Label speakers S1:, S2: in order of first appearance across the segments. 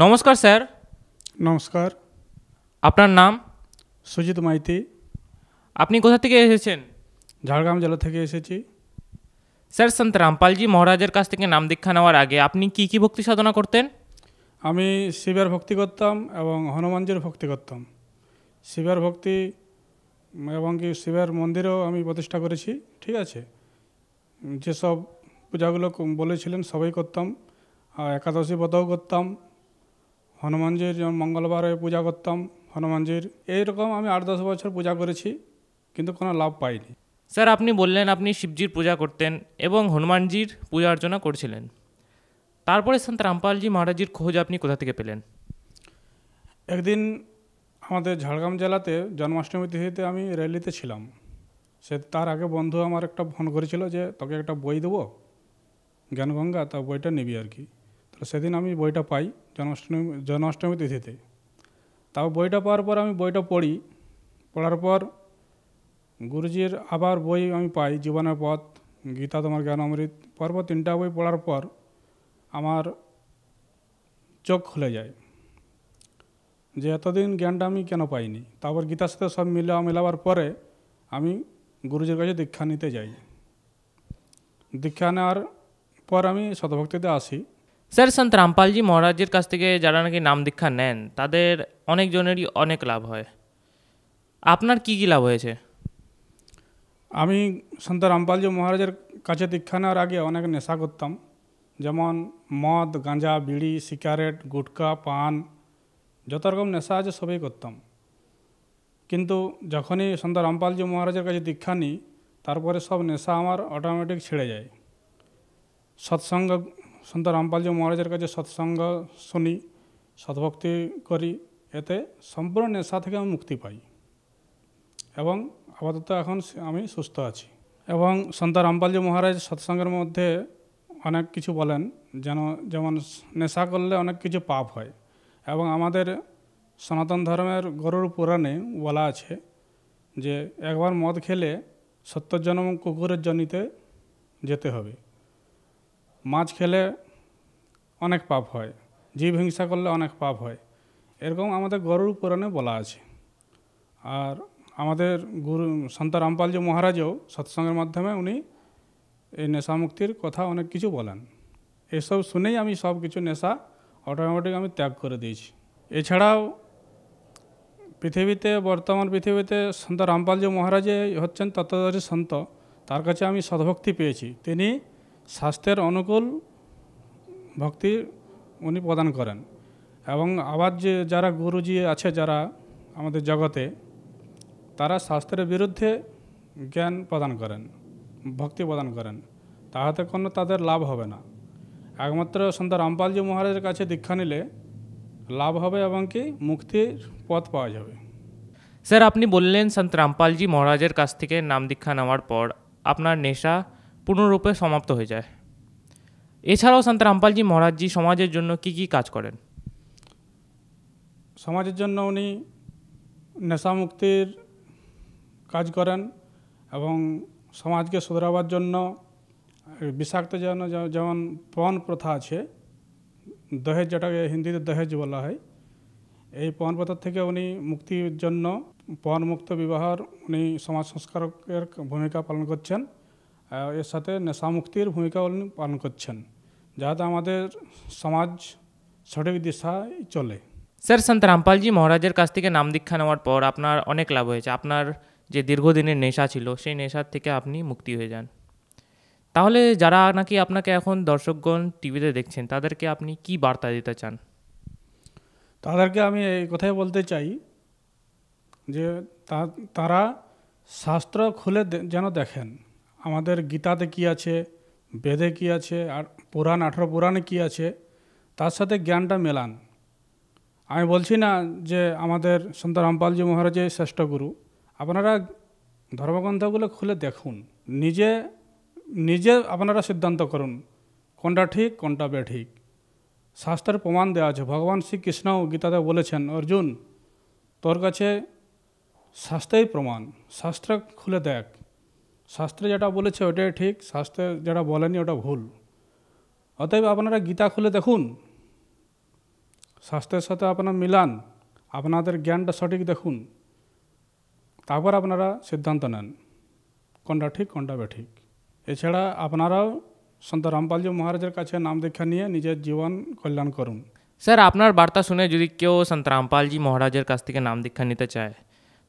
S1: নমস্কার স্যার।
S2: নমস্কার।
S1: আপনার নাম?
S2: সুজিত মাইতি।
S1: আপনি কোথা থেকে এসেছেন?
S2: ঝাড়গ্রাম জেলা থেকে এসেছি।
S1: স্যার, সন্ত রামপালজি মহারাজের কাছ থেকে নাম দীক্ষা নেওয়ার আগে আপনি কি কি ভক্তি সাধনা করতেন?
S2: আমি শিবের ভক্তি করতাম এবং হনুমানজির ভক্তি করতাম। শিবের ভক্তি এবং কি শিবের মন্দিরেও আমি প্রতিষ্ঠা করেছি। ঠিক আছে, যেসব পূজাগুলো বলেছিলেন সবই করতাম। আর একাদশী ব্রতও করতাম। হনুমানজির যেমন মঙ্গলবারে পূজা করতাম হনুমানজির। এইরকম আমি 8-10 বছর পূজা করেছি, কিন্তু কোনো লাভ পাইনি।
S1: স্যার, আপনি বললেন আপনি শিবজির পূজা করতেন এবং হনুমানজির পূজা অর্চনা করছিলেন। তারপরে সন্ত রামপালজি মহারাজজির খোঁজ আপনি কোথা থেকে পেলেন?
S2: একদিন আমাদের ঝাড়গ্রাম জেলাতে জন্মাষ্টমী তিথিতে আমি র্যালিতে ছিলাম। তার আগে বন্ধু আমার একটা ফোন করেছিল যে তোকে একটা বই দেবো জ্ঞানগঙ্গা, তা বইটা নিবি আর কি। তো সেদিন আমি বইটা পাই জন্মাষ্টমী তিথিতে। তাও বইটা পাওয়ার পর আমি বইটা পড়ি। পড়ার পর গুরুজির আবার বই আমি পাই, জীবনের পথ, গীতা, তোমার জ্ঞান অমৃত। পরপর 3টা বই পড়ার পর আমার চোখ খুলে যায় যে এতদিন জ্ঞানটা আমি কেন পাইনি। তারপর গীতার সাথে সব মেলাবার পরে আমি গুরুজির কাছে দীক্ষা নিতে যাই। দীক্ষা নেওয়ার পর আমি শতভক্তিতে আসি।
S1: স্যার, সন্ত রামপালজি মহারাজের কাছ থেকে যারা নাকি নাম দীক্ষা নেন তাদের অনেকজনেরই অনেক লাভ হয়। আপনার কি কি লাভ হয়েছে?
S2: আমি সন্ত রামপালজি মহারাজের কাছে দীক্ষা নেওয়ার আগে অনেক নেশা করতাম, যেমন মদ, গাঁজা, বিড়ি, সিগারেট, গুটকা, পান, যত রকম নেশা আছে সবই করতাম। কিন্তু যখনই সন্ত রামপালজি মহারাজের কাছে দীক্ষা নিই তারপরে সব নেশা আমার অটোমেটিক ছেড়ে যায়। সৎসঙ্গ, সন্ত রামপালজি মহারাজের কাছে সৎসঙ্গ শুনি, সৎভক্তি করি, এতে সম্পূর্ণ নেশা থেকে আমি মুক্তি পাই এবং আপাতত এখন আমি সুস্থ আছি। এবং সন্ত রামপালজি মহারাজ সৎসঙ্গের মধ্যে অনেক কিছু বলেন, যেমন নেশা করলে অনেক কিছু পাপ হয়। এবং আমাদের সনাতন ধর্মের গরুর পুরাণে বলা আছে যে একবার মদ খেলে 70 জন্ম কুকুরের জনিতে যেতে হবে। মাছ খেলে অনেক পাপ হয়, জীব হিংসা করলে অনেক পাপ হয়, এরকম আমাদের গরুর পুরাণে বলা আছে। আর আমাদের গুরু সন্ত রামপালজি মহারাজও সৎসঙ্গের মাধ্যমে উনি এই নেশা মুক্তির কথা অনেক কিছু বলেন। এসব শুনেই আমি সব কিছু নেশা অটোমেটিক আমি ত্যাগ করে দিয়েছি। এছাড়াও বর্তমান পৃথিবীতে সন্ত রামপালজি মহারাজে হচ্ছেন তত্ত্বদর্শী সন্ত। তার কাছে আমি সদ্ভক্তি পেয়েছি। তিনি স্বাস্থ্যের অনুকূল ভক্তি উনি প্রদান করেন। এবং আবার যারা গুরুজি আছে যারা আমাদের জগতে, তারা শাস্ত্রের বিরুদ্ধে জ্ঞান প্রদান করেন, ভক্তি প্রদান করেন, তাহাতে কোনো তাদের লাভ হবে না। একমাত্র সন্ত রামপালজি মহারাজের কাছে দীক্ষা নিলে লাভ হবে এবং কি মুক্তির পথ পাওয়া যাবে।
S1: স্যার, আপনি বললেন সন্ত রামপালজি মহারাজের কাছ থেকে নাম দীক্ষা নেওয়ার পর আপনার নেশা পূর্ণরূপে সমাপ্ত হয়ে যায়। এছাড়াও সন্ত রামপালজি মহারাজজি সমাজের জন্য কি কি কাজ করেন?
S2: সমাজের জন্য উনি নেশা মুক্তির কাজ করেন এবং সমাজকে শুধরাবার জন্য বিষাক্ত যেমন পণ প্রথা আছে, দহেজ, যেটাকে হিন্দিতে দহেজ বলা হয়, এই পণ প্রথা থেকে উনি মুক্তির জন্য পণ মুক্ত বিবাহর উনি সমাজ সংস্কারকের ভূমিকা পালন করছেন। এর সাথে নেশা মুক্তির ভূমিকা উনি পালন করছেন, যাতে আমাদের সমাজ সঠিক দিশায় চলে।
S1: স্যার, সন্ত রামপালজি মহারাজের কাছ থেকে নাম দীক্ষা নেওয়ার পর আপনার অনেক লাভ হয়েছে। আপনার যে দীর্ঘদিনের নেশা ছিল সেই নেশার থেকে আপনি মুক্তি হয়ে যান। তাহলে যারা নাকি আপনাকে এখন দর্শকগণ টিভিতে দেখছেন তাদেরকে আপনি কি বার্তা দিতে চান?
S2: তাদেরকে আমি এই কথাই বলতে চাই যে তারা শাস্ত্র খুলে যেন দেখেন আমাদের গীতাতে কি আছে, বেদে কি আছে, আর 18 পুরাণে কি আছে, তার সাথে জ্ঞানটা মেলান। আমি বলছি না যে আমাদের সন্ত রামপালজি মহারাজের শ্রেষ্ঠ গুরু। আপনারা ধর্মগ্রন্থগুলো খুলে দেখুন, নিজে আপনারা সিদ্ধান্ত করুন কোনটা ঠিক কোনটা বেঠিক। শাস্ত্রের প্রমাণ দেওয়া আছে। ভগবান শ্রীকৃষ্ণও গীতাতে বলেছেন, অর্জুন তোর কাছে শাস্ত্রেই প্রমাণ, শাস্ত্র খুলে দেখ, শাস্ত্রে যেটা বলেছে ওটাই ঠিক, শাস্ত্রে যেটা বলেনি ওটা ভুল। অতএব আপনারা গীতা খুলে দেখুন, স্বাস্থ্যের সাথে আপনার মিলান, আপনাদের জ্ঞানটা সঠিক দেখুন, তারপর আপনারা সিদ্ধান্ত নেন কোনটা ঠিক কোনটা বেঠিক। এছাড়া আপনারাও সন্ত রামপালজি মহারাজের কাছে নাম দীক্ষা নিয়ে নিজের জীবন কল্যাণ করুন।
S1: স্যার, আপনার বার্তা শুনে যদি কেউ সন্ত রামপালজি মহারাজের কাছ থেকে নাম দীক্ষা নিতে চায়,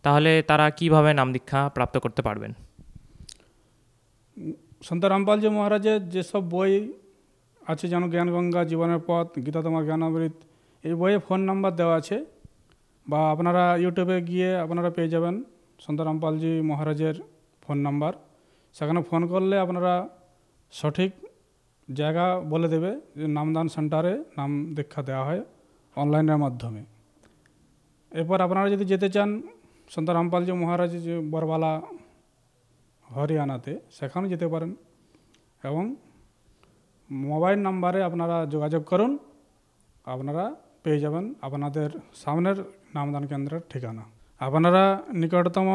S1: তাহলে তারা কিভাবে নাম দীক্ষা প্রাপ্ত করতে পারবেন?
S2: সন্ত রামপালজি মহারাজের যেসব বই আছে, যেন জ্ঞানগঙ্গা, জীবনের পথ, গীতা তোমার জ্ঞানামৃত, এই বইয়ে ফোন নাম্বার দেওয়া আছে, বা আপনারা ইউটিউবে গিয়ে আপনারা পেয়ে যাবেন সন্ত রামপালজি মহারাজের ফোন নাম্বার। সেখানে ফোন করলে আপনারা সঠিক জায়গা বলে দেবে, যে নামদান সেন্টারে নাম দীক্ষা দেওয়া হয় অনলাইনের মাধ্যমে। এরপর আপনারা যদি যেতে চান সন্ত রামপালজি মহারাজ যে বরবালা হরিয়ানাতে, সেখানে যেতে পারেন, এবং মোবাইল নাম্বারে আপনারা যোগাযোগ করুন, আপনারা পেয়ে যাবেন আপনাদের সামনের নামদান কেন্দ্রের ঠিকানা। আপনারা নিকটতম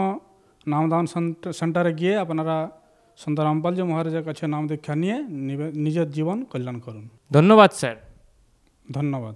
S2: নামদান সেন্টারে গিয়ে আপনারা সন্ত রামপালজি মহারাজের কাছে নাম দীক্ষা নিয়ে নিজের জীবন কল্যাণ করুন।
S1: ধন্যবাদ স্যার।
S2: ধন্যবাদ।